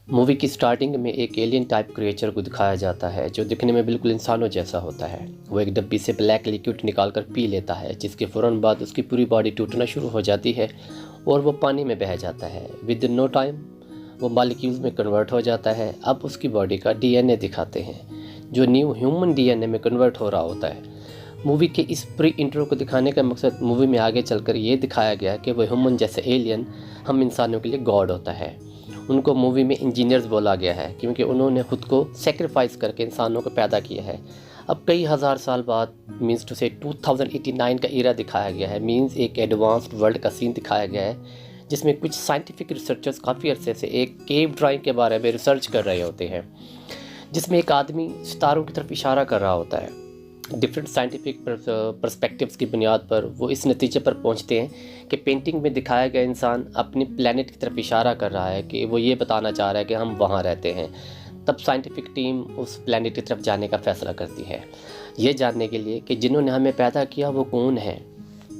Movie की starting में एक एलियन टाइप क्रिएचर को दिखाया जाता है जो दिखने में बिल्कुल इंसानों जैसा होता है। वो एक डब्बी से ब्लैक लिक्विड निकालकर पी लेता है, जिसके फ़ौरन बाद उसकी पूरी बॉडी टूटना शुरू हो जाती है और वो पानी में बह जाता है। विद इन नो टाइम वो मॉलिक्यूल्स में कन्वर्ट हो जाता है। अब उसकी बॉडी का डीएनए दिखाते हैं जो न्यू ह्यूमन डीएनए में कन्वर्ट हो रहा होता है। मूवी के इस प्री इंट्रो को दिखाने का मकसद मूवी में आगे चलकर ये दिखाया गया कि वो ह्यूमन जैसे एलियन हम इंसानों के लिए गॉड होता है। उनको मूवी में इंजीनियर्स बोला गया है क्योंकि उन्होंने खुद को सेक्रीफाइस करके इंसानों को पैदा किया है। अब कई हज़ार साल बाद मीन्स टू से 2089 का ईरा दिखाया गया है। मीन्स एक एडवांस्ड वर्ल्ड का सीन दिखाया गया है जिसमें कुछ साइंटिफिक रिसर्चर्स काफ़ी अरसे से एक केव ड्राइंग के बारे में रिसर्च कर रहे होते हैं, जिसमें एक आदमी सितारों की तरफ इशारा कर रहा होता है। डिफरेंट साइंटिफिक पर्सपेक्टिव्स की बुनियाद पर वो इस नतीजे पर पहुंचते हैं कि पेंटिंग में दिखाया गया इंसान अपनी प्लैनेट की तरफ इशारा कर रहा है, कि वो ये बताना चाह रहा है कि हम वहाँ रहते हैं। तब साइंटिफिक टीम उस प्लैनेट की तरफ जाने का फ़ैसला करती है, ये जानने के लिए कि जिन्होंने हमें पैदा किया वो कौन है,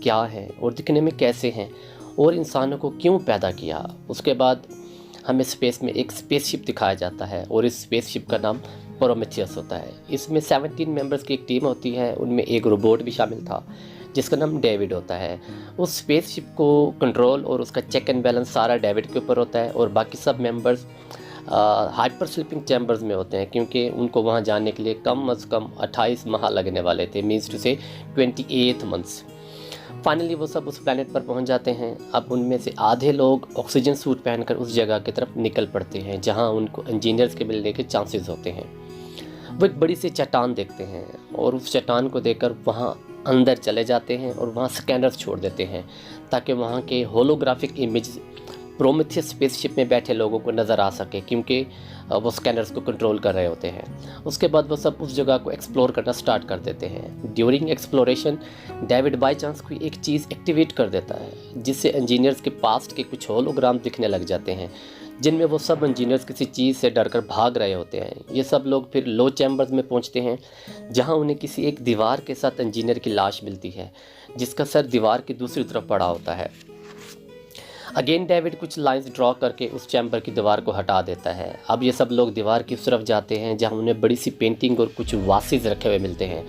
क्या है और दिखने में कैसे हैं और इंसानों को क्यों पैदा किया। उसके बाद हमें स्पेस में एक स्पेसशिप दिखाया जाता है और इस स्पेसशिप का नाम प्रोमेथियस होता है। इसमें 17 मेंबर्स की एक टीम होती है, उनमें एक रोबोट भी शामिल था जिसका नाम डेविड होता है। उस स्पेसशिप को कंट्रोल और उसका चेक एंड बैलेंस सारा डेविड के ऊपर होता है और बाकी सब मेंबर्स हाइपर स्लीपिंग चैम्बर्स में होते हैं क्योंकि उनको वहाँ जाने के लिए कम अज़ कम 28 माह लगने वाले थे, मीन्स टू से 28 मंथ्स। फाइनली वो सब उस प्लैनेट पर पहुंच जाते हैं। अब उनमें से आधे लोग ऑक्सीजन सूट पहनकर उस जगह की तरफ निकल पड़ते हैं जहां उनको इंजीनियर्स के मिलने के चांसेस होते हैं। वो एक बड़ी सी चट्टान देखते हैं और उस चट्टान को देखकर वहां अंदर चले जाते हैं और वहां स्कैनर्स छोड़ देते हैं ताकि वहां के होलोग्राफिक इमेज प्रोमेथियस स्पेसशिप में बैठे लोगों को नज़र आ सके, क्योंकि वो स्कैनर्स को कंट्रोल कर रहे होते हैं। उसके बाद वो सब उस जगह को एक्सप्लोर करना स्टार्ट कर देते हैं। During exploration David by chance कोई एक चीज़ एक्टिवेट कर देता है जिससे इंजीनियर्स के पास्ट के कुछ होलोग्राम दिखने लग जाते हैं, जिनमें वो सब इंजीनियर्स किसी चीज़ से डरकर भाग रहे होते हैं। ये सब लोग फिर लो चैम्बर्स में पहुंचते हैं जहां उन्हें किसी एक दीवार के साथ इंजीनियर की लाश मिलती है जिसका सर दीवार की दूसरी तरफ पड़ा होता है। अगेन डेविड कुछ लाइंस ड्रॉ करके उस चैम्बर की दीवार को हटा देता है। अब ये सब लोग दीवार की तरफ जाते हैं जहां उन्हें बड़ी सी पेंटिंग और कुछ वासेस रखे हुए मिलते हैं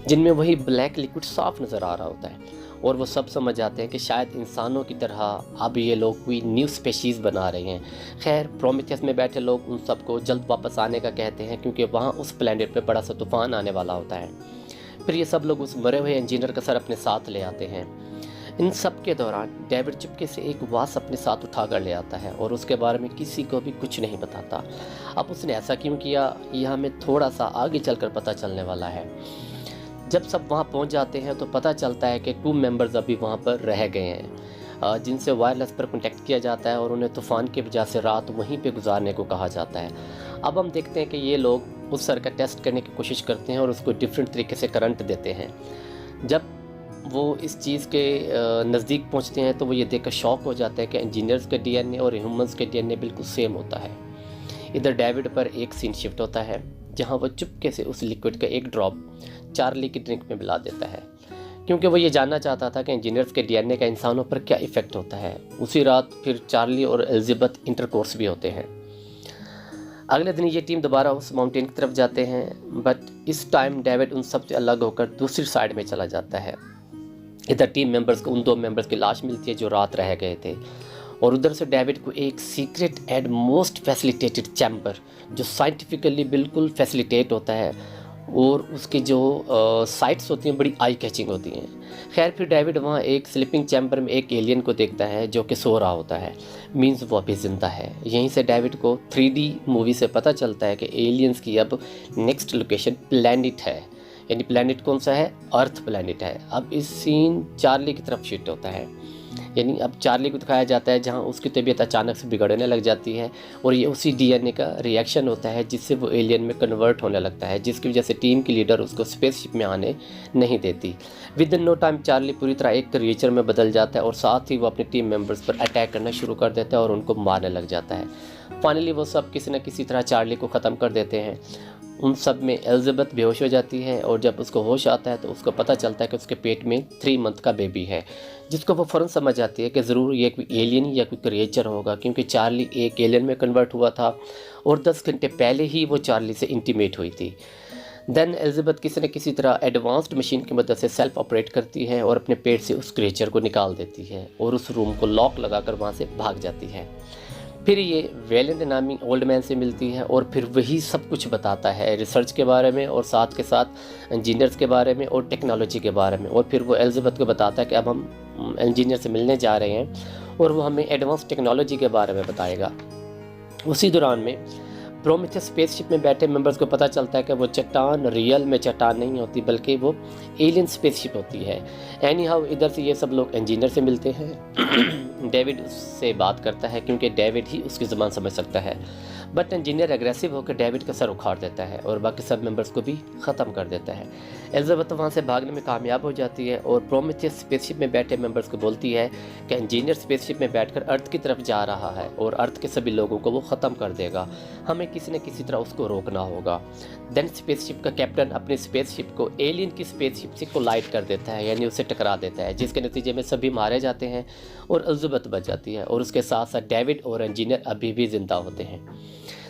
जिनमें वही ब्लैक लिक्विड साफ नज़र आ रहा होता है और वो सब समझ जाते हैं कि शायद इंसानों की तरह अब ये लोग कोई न्यू स्पेशीज़ बना रहे हैं। खैर प्रोमेथियस में बैठे लोग उन सबको जल्द वापस आने का कहते हैं क्योंकि वहाँ उस प्लैनेट पर बड़ा सा तूफान आने वाला होता है। फिर ये सब लोग उस मरे हुए इंजीनियर का सर अपने साथ ले आते हैं। इन सब के दौरान डेविड चुपके से एक वास अपने साथ उठा कर ले आता है और उसके बारे में किसी को भी कुछ नहीं बताता। अब उसने ऐसा क्यों किया यह हमें थोड़ा सा आगे चलकर पता चलने वाला है। जब सब वहाँ पहुँच जाते हैं तो पता चलता है कि 2 मेंबर्स अभी वहाँ पर रह गए हैं जिनसे वायरलेस पर कॉन्टेक्ट किया जाता है और उन्हें तूफ़ान की वजह से रात वहीं पे गुजारने को कहा जाता है। अब हम देखते हैं कि ये लोग उस सर का टेस्ट करने की कोशिश करते हैं और उसको डिफरेंट तरीके से करंट देते हैं। जब वो इस चीज़ के नज़दीक पहुंचते हैं तो वो ये देखकर शॉक हो जाते हैं कि इंजीनियर्स के डीएनए और ह्यूमंस के डीएनए बिल्कुल सेम होता है। इधर डेविड पर एक सीन शिफ्ट होता है जहां वो चुपके से उस लिक्विड का एक ड्रॉप चार्ली की ड्रिंक में मिला देता है क्योंकि वो ये जानना चाहता था कि इंजीनियर्स के डीएनए का इंसानों पर क्या इफ़ेक्ट होता है। उसी रात फिर चार्ली और एलिजाबेथ इंटरकोर्स भी होते हैं। अगले दिन ये टीम दोबारा उस माउंटेन की तरफ जाते हैं, बट इस टाइम डेविड उन सब से अलग होकर दूसरी साइड में चला जाता है। इधर टीम मेंबर्स को उन 2 मेंबर्स की लाश मिलती है जो रात रह गए थे और उधर से डेविड को एक secret and most facilitated chamber जो साइंटिफिकली बिल्कुल फैसिलिटेट होता है और उसकी जो साइट्स होती हैं बड़ी आई कैचिंग होती हैं। खैर फिर डेविड वहाँ एक स्लीपिंग चैम्बर में एक एलियन को देखता है जो कि सो रहा होता है, मीन्स वो अभी ज़िंदा है। यहीं से डेविड को 3D मूवी से पता चलता है कि एलियंस की अब नेक्स्ट लोकेशन प्लैनेट है, यानी प्लैनेट कौन सा है, अर्थ प्लैनेट है। अब इस सीन चार्ली की तरफ शिफ्ट होता है, यानी अब चार्ली को दिखाया जाता है जहां उसकी तबीयत अचानक से बिगड़ने लग जाती है और ये उसी डीएनए का रिएक्शन होता है जिससे वो एलियन में कन्वर्ट होने लगता है, जिसकी वजह से टीम की लीडर उसको स्पेसशिप में आने नहीं देती। Within no time Charlie पूरी तरह एक क्रिएचर में बदल जाता है और साथ ही वो अपनी टीम मेंबर्स पर अटैक करना शुरू कर देता है और उनको मारने लग जाता है। फाइनली वो सब किसी न किसी तरह चार्ली को ख़त्म कर देते हैं उन सब में एलिज़ाबेथ बेहोश हो जाती है और जब उसको होश आता है तो उसको पता चलता है कि उसके पेट में 3 मंथ का बेबी है, जिसको वो फ़ौरन समझ जाती है कि ज़रूर ये कोई एलियन या कोई क्रिएचर होगा, क्योंकि चार्ली एक एलियन में कन्वर्ट हुआ था और 10 घंटे पहले ही वो चार्ली से इंटीमेट हुई थी। देन एलिज़ाबेथ किसी न किसी तरह एडवांस्ड मशीन की मदद से सेल्फ ऑपरेट करती है और अपने पेट से उस क्रिएचर को निकाल देती है और उस रूम को लॉक लगाकर वहाँ से भाग जाती है। फिर ये वेलेंट नामी ओल्ड मैन से मिलती है और फिर वही सब कुछ बताता है रिसर्च के बारे में और साथ के साथ इंजीनियर्स के बारे में और टेक्नोलॉजी के बारे में। और फिर वो एलिज़ाबेथ को बताता है कि अब हम इंजीनियर से मिलने जा रहे हैं और वो हमें एडवांस टेक्नोलॉजी के बारे में बताएगा। उसी दौरान में प्रोमेथियस स्पेसशिप में बैठे मेंबर्स को पता चलता है कि वो चट्टान रियल में चट्टान नहीं होती बल्कि वो एलियन स्पेसशिप होती है। एनी हाउ इधर से ये सब लोग इंजीनियर से मिलते हैं। डेविड उससे बात करता है क्योंकि डेविड ही उसकी ज़ुबान समझ सकता है, बट इंजीनियर एग्रेसिव होकर डेविड का सर उखाड़ देता है और बाकी सब मेंबर्स को भी ख़त्म कर देता है। एलिज़ाबेथ वहाँ से भागने में कामयाब हो जाती है और प्रोमेथियस स्पेसशिप में बैठे मेंबर्स को बोलती है कि इंजीनियर स्पेसशिप में बैठकर अर्थ की तरफ जा रहा है और अर्थ के सभी लोगों को वो ख़त्म कर देगा, हमें किसी न किसी तरह उसको रोकना होगा। देन स्पेसशिप का कैप्टन अपनी स्पेसशिप को एलियन की स्पेसशिप से कोलाइड कर देता है, यानी उसे टकरा देता है, जिसके नतीजे में सभी मारे जाते हैं और एलिज़ाबेथ बच जाती है और उसके साथ साथ डेविड और इंजीनियर अभी भी ज़िंदा होते हैं।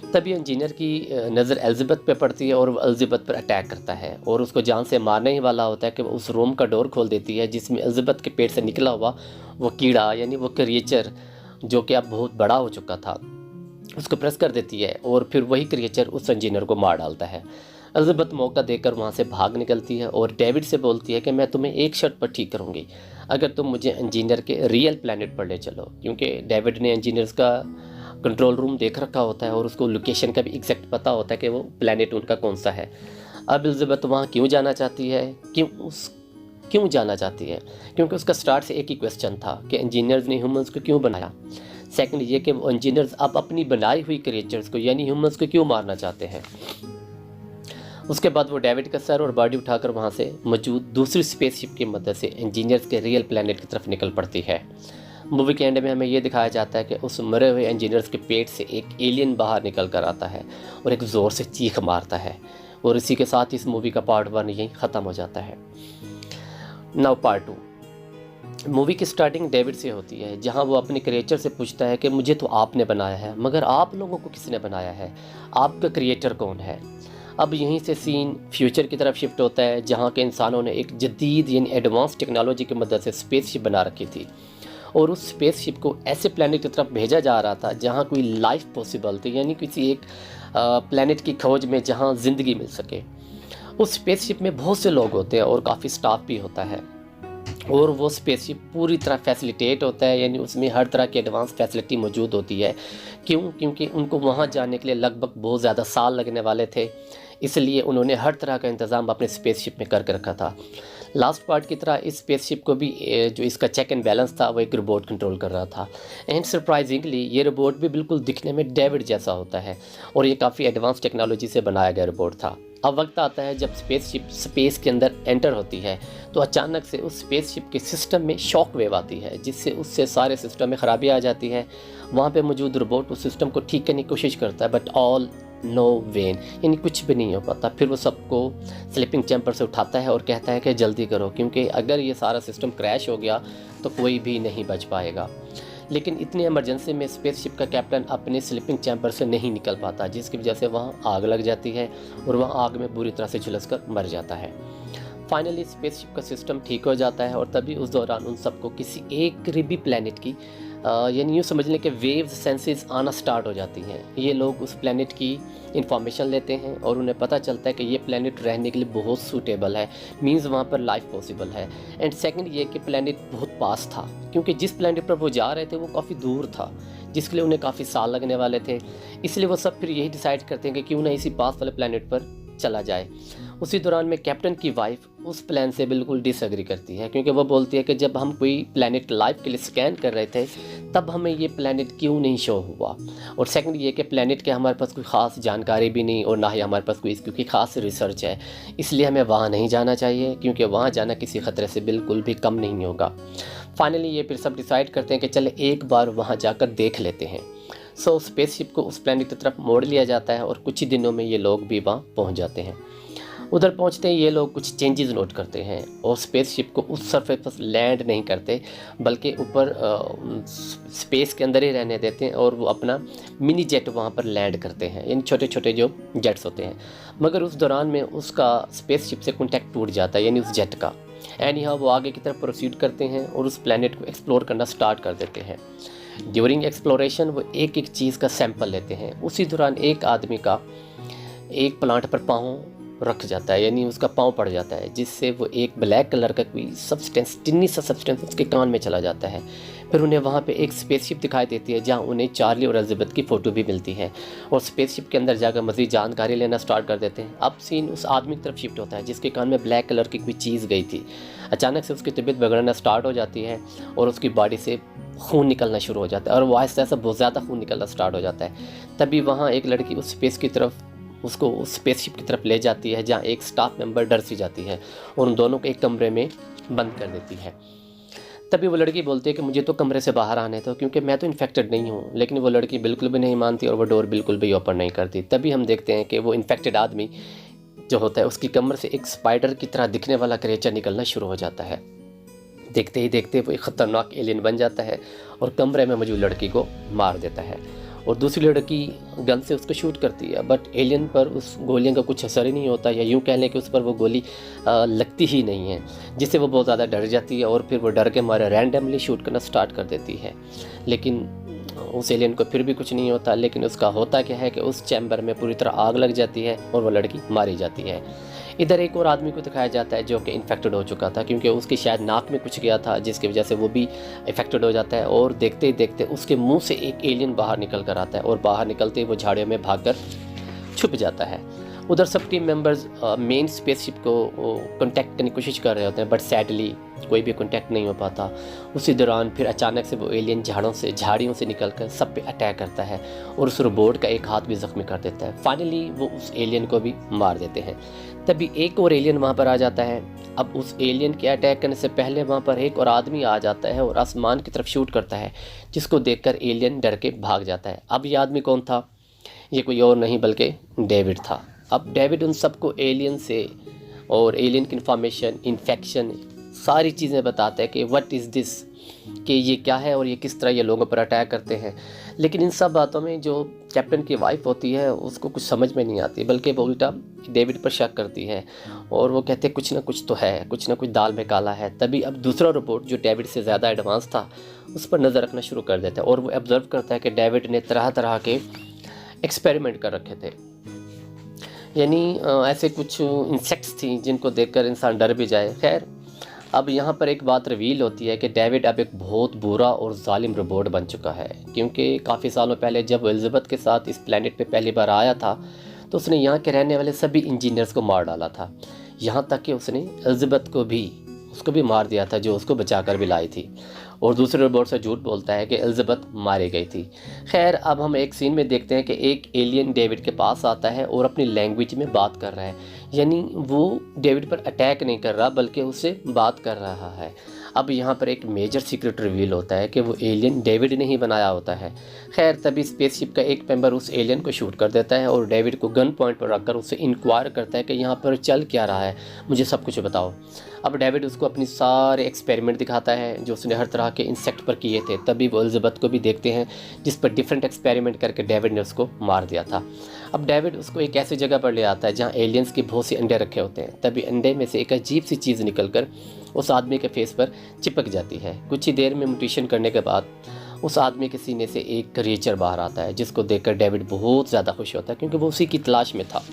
तभी इंजीनियर की नज़र एलिज़ाबेथ पे पड़ती है और वो एलिज़ाबेथ पर अटैक करता है और उसको जान से मारने ही वाला होता है कि वो उस रूम का डोर खोल देती है जिसमें एलिज़ाबेथ के पेट से निकला हुआ वो कीड़ा यानी वो क्रिएचर जो कि अब बहुत बड़ा हो चुका था उसको प्रेस कर देती है और फिर वही क्रिएचर उस इंजीनियर को मार डालता है। एलिज़ाबेथ मौका देकर वहाँ से भाग निकलती है और डेविड से बोलती है कि मैं तुम्हें एक शर्त पर ठीक करूँगी, अगर तुम मुझे इंजीनियर के रियल प्लैनेट पर ले चलो, क्योंकि डेविड ने इंजीनियर्स का कंट्रोल रूम देख रखा होता है और उसको लोकेशन का भी एग्जैक्ट पता होता है कि वो प्लैनेट उनका कौन सा है। अब एलिज़ाबेथ वहाँ क्यों जाना चाहती है, क्यों जाना चाहती है? क्योंकि उसका स्टार्ट से एक ही क्वेश्चन था कि इंजीनियर्स ने ह्यूमंस को क्यों बनाया। सेकंड ये कि वो इंजीनियर्स अब अपनी बनाई हुई क्रिएचर्स को यानी ह्यूमंस को क्यों मारना चाहते हैं। उसके बाद वो डेविड का सर और बॉडी उठाकर वहाँ से मौजूद दूसरी स्पेसशिप की मदद से इंजीनियर्स के रियल प्लैनेट की तरफ निकल पड़ती है। मूवी के एंड में हमें ये दिखाया जाता है कि उस मरे हुए इंजीनियर्स के पेट से एक एलियन बाहर निकल कर आता है और एक ज़ोर से चीख मारता है और इसी के साथ इस मूवी का पार्ट 1 यहीं ख़त्म हो जाता है। Now part 2। मूवी की स्टार्टिंग डेविड से होती है जहां वो अपने क्रिएचर से पूछता है कि मुझे तो आपने बनाया है, मगर आप लोगों को किसने बनाया है, आपका क्रिएटर कौन है। अब यहीं से सीन फ्यूचर की तरफ शिफ्ट होता है जहां के इंसानों ने एक जदीद यानी एडवांस टेक्नोलॉजी की मदद से स्पेसशिप बना रखी थी और उस स्पेसशिप को ऐसे प्लैनेट की तरफ भेजा जा रहा था जहां कोई लाइफ पॉसिबल थी, यानी किसी एक प्लैनेट की खोज में जहां ज़िंदगी मिल सके। उस स्पेसशिप में बहुत से लोग होते हैं और काफ़ी स्टाफ भी होता है और वो स्पेसशिप पूरी तरह फैसिलिटेट होता है, यानी उसमें हर तरह की एडवांस फैसिलिटी मौजूद होती है। क्योंकि उनको वहाँ जाने के लिए लगभग बहुत ज़्यादा साल लगने वाले थे, इसलिए उन्होंने हर तरह का इंतज़ाम अपने स्पेसशिप में करके रखा था। लास्ट पार्ट की तरह इस स्पेसशिप को भी जो इसका चेक एंड बैलेंस था वो एक रोबोट कंट्रोल कर रहा था। एंड सरप्राइजिंगली ये रोबोट भी बिल्कुल दिखने में डेविड जैसा होता है और ये काफ़ी एडवांस टेक्नोलॉजी से बनाया गया रोबोट था। अब वक्त आता है जब स्पेसशिप स्पेस के अंदर एंटर होती है तो अचानक से उस स्पेसशिप के सिस्टम में शॉक वेव आती है जिससे उससे सारे सिस्टम में ख़राबी आ जाती है। वहाँ पे मौजूद रोबोट उस सिस्टम को ठीक करने की कोशिश करता है बट ऑल नो वेन, यानी कुछ भी नहीं हो पाता। फिर वो सबको स्लीपिंग चैम्बर से उठाता है और कहता है कि जल्दी करो क्योंकि अगर ये सारा सिस्टम क्रैश हो गया तो कोई भी नहीं बच पाएगा। लेकिन इतनी इमरजेंसी में स्पेसशिप का कैप्टन अपने स्लीपिंग चैम्बर से नहीं निकल पाता जिसकी वजह से वहाँ आग लग जाती है और वह आग में बुरी तरह से झुलसकर मर जाता है। फाइनली स्पेसशिप का सिस्टम ठीक हो जाता है और तभी उस दौरान उन सबको किसी एक करीबी प्लैनेट की यानी यूँ समझ लें कि वेव्स सेंसेस आना स्टार्ट हो जाती हैं। ये लोग उस प्लैनेट की इंफॉर्मेशन लेते हैं और उन्हें पता चलता है कि ये प्लैनेट रहने के लिए बहुत सूटेबल है, मींस वहाँ पर लाइफ पॉसिबल है। एंड सेकंड ये कि प्लैनेट बहुत पास था क्योंकि जिस प्लैनेट पर वो जा रहे थे वो काफ़ी दूर था जिसके लिए उन्हें काफ़ी साल लगने वाले थे। इसलिए वो सब फिर यही डिसाइड करते हैं कि क्यों ना इसी पास वाले प्लैनेट पर चला जाए। उसी दौरान में कैप्टन की वाइफ उस प्लान से बिल्कुल डिसएग्री करती है क्योंकि वो बोलती है कि जब हम कोई प्लैनेट लाइफ के लिए स्कैन कर रहे थे तब हमें ये प्लैनेट क्यों नहीं शो हुआ। और सेकंड ये कि प्लैनेट के हमारे पास कोई ख़ास जानकारी भी नहीं और ना ही हमारे पास कोई क्योंकि ख़ास रिसर्च है, इसलिए हमें वहाँ नहीं जाना चाहिए क्योंकि वहाँ जाना किसी ख़तरे से बिल्कुल भी कम नहीं होगा। फाइनली ये फिर सब डिसाइड करते हैं कि चले एक बार वहाँ जाकर देख लेते हैं। सो स्पेसशिप को उस प्लैनेट की तरफ मोड़ लिया जाता है और कुछ ही दिनों में ये लोग भी वहाँ पहुँच जाते हैं। उधर पहुंचते ही ये लोग कुछ चेंजेस नोट करते हैं और स्पेसशिप को उस सरफेस पर लैंड नहीं करते, बल्कि ऊपर स्पेस के अंदर ही रहने देते हैं और वो अपना मिनी जेट वहाँ पर लैंड करते हैं, यानी छोटे छोटे जो जेट्स होते हैं। मगर उस दौरान में उसका स्पेसशिप से कॉन्टैक्ट टूट जाता है, यानी उस जेट का। एंड यहाँ वो आगे की तरफ प्रोसीड करते हैं और उस प्लैनेट को एक्सप्लोर करना स्टार्ट कर देते हैं। ड्यूरिंग एक्सप्लोरेशन वो एक एक चीज़ का सैंपल लेते हैं। उसी दौरान एक आदमी का एक प्लांट पर पाँव रख जाता है, यानी उसका पाँव पड़ जाता है, जिससे वो एक ब्लैक कलर का कोई सब्सटेंस, टिन्नी सा सब्सटेंस उसके कान में चला जाता है। फिर उन्हें वहाँ पे एक स्पेसशिप दिखाई देती है, जहाँ उन्हें चार्ली और एलिजाबेथ की फ़ोटो भी मिलती है और स्पेसशिप के अंदर जाकर मज़ीद जानकारी लेना स्टार्ट कर देते हैं। अब सीन उस आदमी की तरफ शिफ्ट होता है जिसके कान में ब्लैक कलर की कोई चीज़ गई थी। अचानक से उसकी तबीयत बिगड़ना स्टार्ट हो जाती है और उसकी बॉडी से खून निकलना शुरू हो जाता है और वो आहिस्ता आहिस्ता बहुत ज़्यादा खून निकलना स्टार्ट हो जाता है। तभी वहाँ एक लड़की उस स्पेस की तरफ उसको उस स्पेसशिप की तरफ ले जाती है, जहाँ एक स्टाफ मेंबर डर सी जाती है और उन दोनों को एक कमरे में बंद कर देती है। तभी वो लड़की बोलती है कि मुझे तो कमरे से बाहर आने दो, क्योंकि मैं तो इन्फेक्टेड नहीं हूँ। लेकिन वो लड़की बिल्कुल भी नहीं मानती और वो डोर बिल्कुल भी ओपन नहीं करती। तभी हम देखते हैं कि वो इन्फेक्टेड आदमी जो होता है उसकी कमर से एक स्पाइडर की तरह दिखने वाला क्रिएचर निकलना शुरू हो जाता है। देखते ही देखते वो एक ख़तरनाक एलियन बन जाता है और कमरे में मौजूद लड़की को मार देता है और दूसरी लड़की गन से उसको शूट करती है। बट एलियन पर उस गोलियों का कुछ असर ही नहीं होता, या यूँ कह लें कि उस पर वो गोली लगती ही नहीं है, जिससे वो बहुत ज़्यादा डर जाती है और फिर वो डर के मारे रैंडमली शूट करना स्टार्ट कर देती है। लेकिन उस एलियन को फिर भी कुछ नहीं होता। लेकिन उसका होता क्या है कि उस चैम्बर में पूरी तरह आग लग जाती है और वो लड़की मारी जाती है। इधर एक और आदमी को दिखाया जाता है जो कि इन्फेक्टेड हो चुका था, क्योंकि उसकी शायद नाक में कुछ गया था, जिसकी वजह से वो भी इफेक्टेड हो जाता है। और देखते ही देखते उसके मुंह से एक एलियन बाहर निकल कर आता है और बाहर निकलते ही वो झाड़ियों में भागकर छुप जाता है। उधर सब टीम मेंबर्स मेन स्पेसशिप को कांटेक्ट करने की कोशिश कर रहे होते हैं, बट सैडली कोई भी कांटेक्ट नहीं हो पाता। उसी दौरान फिर अचानक से वो एलियन झाड़ियों से निकलकर सब पे अटैक करता है और उस रोबोट का एक हाथ भी ज़ख्मी कर देता है। फाइनली वो उस एलियन को भी मार देते हैं। तभी एक और एलियन वहाँ पर आ जाता है। अब उस एलियन के अटैक करने से पहले वहाँ पर एक और आदमी आ जाता है और आसमान की तरफ शूट करता है, जिसको देखकर एलियन डर के भाग जाता है। अब ये आदमी कौन था? ये कोई और नहीं बल्कि डेविड था। अब डेविड उन सबको एलियन से और एलियन की इन्फॉर्मेशन, इन्फेक्शन, सारी चीज़ें बताता है कि व्हाट इज़ दिस, कि ये क्या है और ये किस तरह ये लोगों पर अटैक करते हैं। लेकिन इन सब बातों में जो कैप्टन की वाइफ होती है उसको कुछ समझ में नहीं आती, बल्कि वो उल्टा डेविड पर शक करती है और वो कहते हैं कुछ ना कुछ तो है, कुछ ना कुछ दाल में काला है। तभी अब दूसरा रोबोट जो डेविड से ज़्यादा एडवांस था उस पर नज़र रखना शुरू कर देता है और वो ऑब्जर्व करता है कि डेविड ने तरह तरह के एक्सपेरिमेंट कर रखे थे, यानी ऐसे कुछ इंसेक्ट्स थी जिनको देखकर इंसान डर भी जाए। खैर, अब यहाँ पर एक बात रिवील होती है कि डेविड अब एक बहुत बुरा और जालिम रोबोट बन चुका है, क्योंकि काफ़ी सालों पहले जब वो एलिजाबेथ के साथ इस प्लेनेट पे पहली बार आया था तो उसने यहाँ के रहने वाले सभी इंजीनियर्स को मार डाला था। यहाँ तक कि उसने एलिजाबेथ को भी मार दिया था, जो उसको बचा कर भी लाई थी। और दूसरे रोबोट से झूठ बोलता है कि एलिजाबेथ मारी गई थी। खैर, अब हम एक सीन में देखते हैं कि एक एलियन डेविड के पास आता है और अपनी लैंग्वेज में बात कर रहा है, यानी वो डेविड पर अटैक नहीं कर रहा बल्कि उससे बात कर रहा है। अब यहाँ पर एक मेजर सीक्रेट रिवील होता है कि वो एलियन डेविड ने ही बनाया होता है। खैर, तभी स्पेसशिप का एक मेंबर उस एलियन को शूट कर देता है और डेविड को गन पॉइंट पर रखकर उससे इंक्वायर करता है कि यहाँ पर चल क्या रहा है, मुझे सब कुछ बताओ। अब डेविड उसको अपनी सारे एक्सपेरिमेंट दिखाता है जो उसने हर तरह के इंसेक्ट पर किए थे। तभी वो एलिजाबेथ को भी देखते हैं जिस पर डिफरेंट एक्सपेरिमेंट करके डेविड ने उसको मार दिया था। अब डेविड उसको एक ऐसी जगह पर ले आता है जहाँ एलियंस के बहुत से अंडे रखे होते हैं। तभी अंडे में से एक अजीब सी चीज़ निकलकर उस आदमी के फेस पर चिपक जाती है। कुछ ही देर में म्यूटेशन करने के बाद उस आदमी के सीने से एक क्रिएचर बाहर आता है, जिसको देखकर डेविड बहुत ज़्यादा खुश होता है क्योंकि वो उसी की तलाश में था।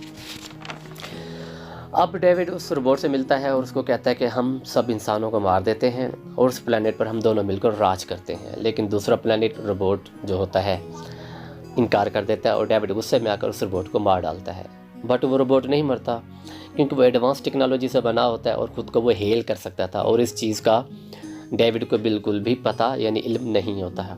अब डेविड उस रोबोट से मिलता है और उसको कहता है कि हम सब इंसानों को मार देते हैं और उस प्लेनेट पर हम दोनों मिलकर राज करते हैं। लेकिन दूसरा प्लेनेट रोबोट जो होता है इनकार कर देता है और डेविड गुस्से में आकर उस रोबोट को मार डालता है। बट वो रोबोट नहीं मरता, क्योंकि वो एडवांस टेक्नोलॉजी से बना होता है और ख़ुद को वो हेल कर सकता था और इस चीज़ का डेविड को बिल्कुल भी पता यानी इल्म नहीं होता है।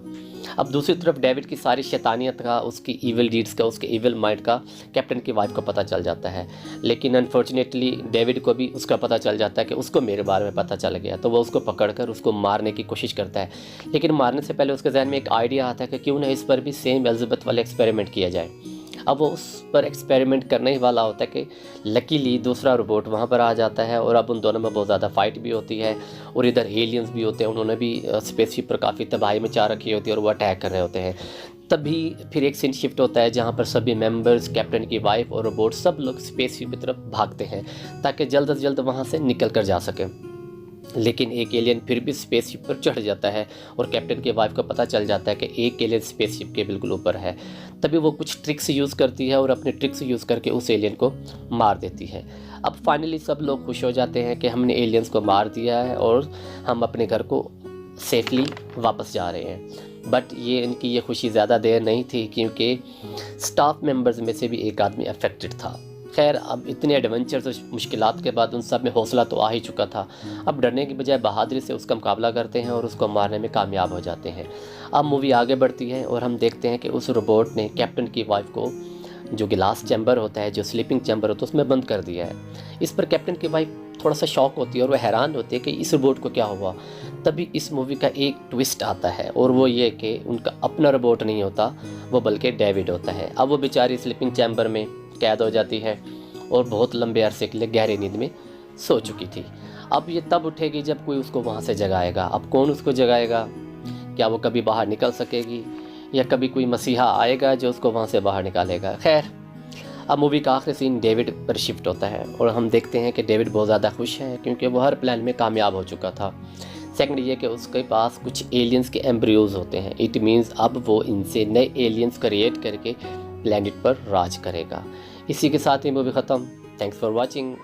अब दूसरी तरफ डेविड की सारी शैतानियत का, उसकी इविल डीड्स का, उसके इविल माइंड का कैप्टन की वाइफ को पता चल जाता है। लेकिन अनफॉर्चुनेटली डेविड को भी उसका पता चल जाता है कि उसको मेरे बारे में पता चल गया, तो वो उसको पकड़कर उसको मारने की कोशिश करता है। लेकिन मारने से पहले उसके जहन में एक आइडिया आता है कि क्यों ना इस पर भी सेम एलिजाबेथ वाले एक्सपेरिमेंट किया जाए। अब वो उस पर एक्सपेरिमेंट करने ही वाला होता है कि लकीली दूसरा रोबोट वहाँ पर आ जाता है और अब उन दोनों में बहुत ज़्यादा फाइट भी होती है और इधर एलियंस भी होते हैं, उन्होंने भी स्पेसशिप पर काफ़ी तबाही मचा रखी होती है और वो अटैक कर रहे होते हैं। तभी फिर एक सीन शिफ्ट होता है जहाँ पर सभी मेंबर्स, कैप्टन की वाइफ और रोबोट सब लोग स्पेसशिप की तरफ भागते हैं ताकि जल्द से जल्द वहाँ से निकल कर जा सकें। लेकिन एक एलियन फिर भी स्पेसशिप पर चढ़ जाता है और कैप्टन की वाइफ को पता चल जाता है कि एक एलियन स्पेसशिप के बिल्कुल ऊपर है। तभी वो कुछ ट्रिक्स यूज़ करती है और अपने ट्रिक्स यूज़ करके उस एलियन को मार देती है। अब फाइनली सब लोग खुश हो जाते हैं कि हमने एलियंस को मार दिया है और हम अपने घर को सेफली वापस जा रहे हैं। बट इनकी ये खुशी ज़्यादा देर नहीं थी क्योंकि स्टाफ मेंबर्स में से भी एक आदमी अफेक्टेड था। खैर, अब इतने एडवेंचर्स और मुश्किलात के बाद उन सब में हौसला तो आ ही चुका था। अब डरने की बजाय बहादुरी से उसका मुकाबला करते हैं और उसको मारने में कामयाब हो जाते हैं। अब मूवी आगे बढ़ती है और हम देखते हैं कि उस रोबोट ने कैप्टन की वाइफ को जो गिलास चैम्बर होता है, जो स्लीपिंग चैम्बर होता है, उसमें बंद कर दिया है। इस पर कैप्टन की वाइफ थोड़ा सा शॉक होती है और वह हैरान होती है कि इस रोबोट को क्या हुआ। तभी इस मूवी का एक ट्विस्ट आता है और वो ये कि उनका अपना रोबोट नहीं होता, वो बल्कि डेविड होता है। अब वो बेचारी स्लीपिंग चैम्बर में कैद हो जाती है और बहुत लंबे अरसे के लिए गहरी नींद में सो चुकी थी। अब ये तब उठेगी जब कोई उसको वहाँ से जगाएगा। अब कौन उसको जगाएगा? क्या वो कभी बाहर निकल सकेगी या कभी कोई मसीहा आएगा जो उसको वहाँ से बाहर निकालेगा? खैर, अब मूवी का आखिरी सीन डेविड पर शिफ्ट होता है और हम देखते हैं कि डेविड बहुत ज़्यादा खुश है क्योंकि वो हर प्लान में कामयाब हो चुका था। सेकंड ये कि उसके पास कुछ एलियंस के एम्ब्रियोज होते हैं। इट मीन्स अब वो इनसे नए एलियंस क्रिएट करके प्लैनेट पर राज करेगा। इसी के साथ ही मूवी ख़त्म। Thanks for watching.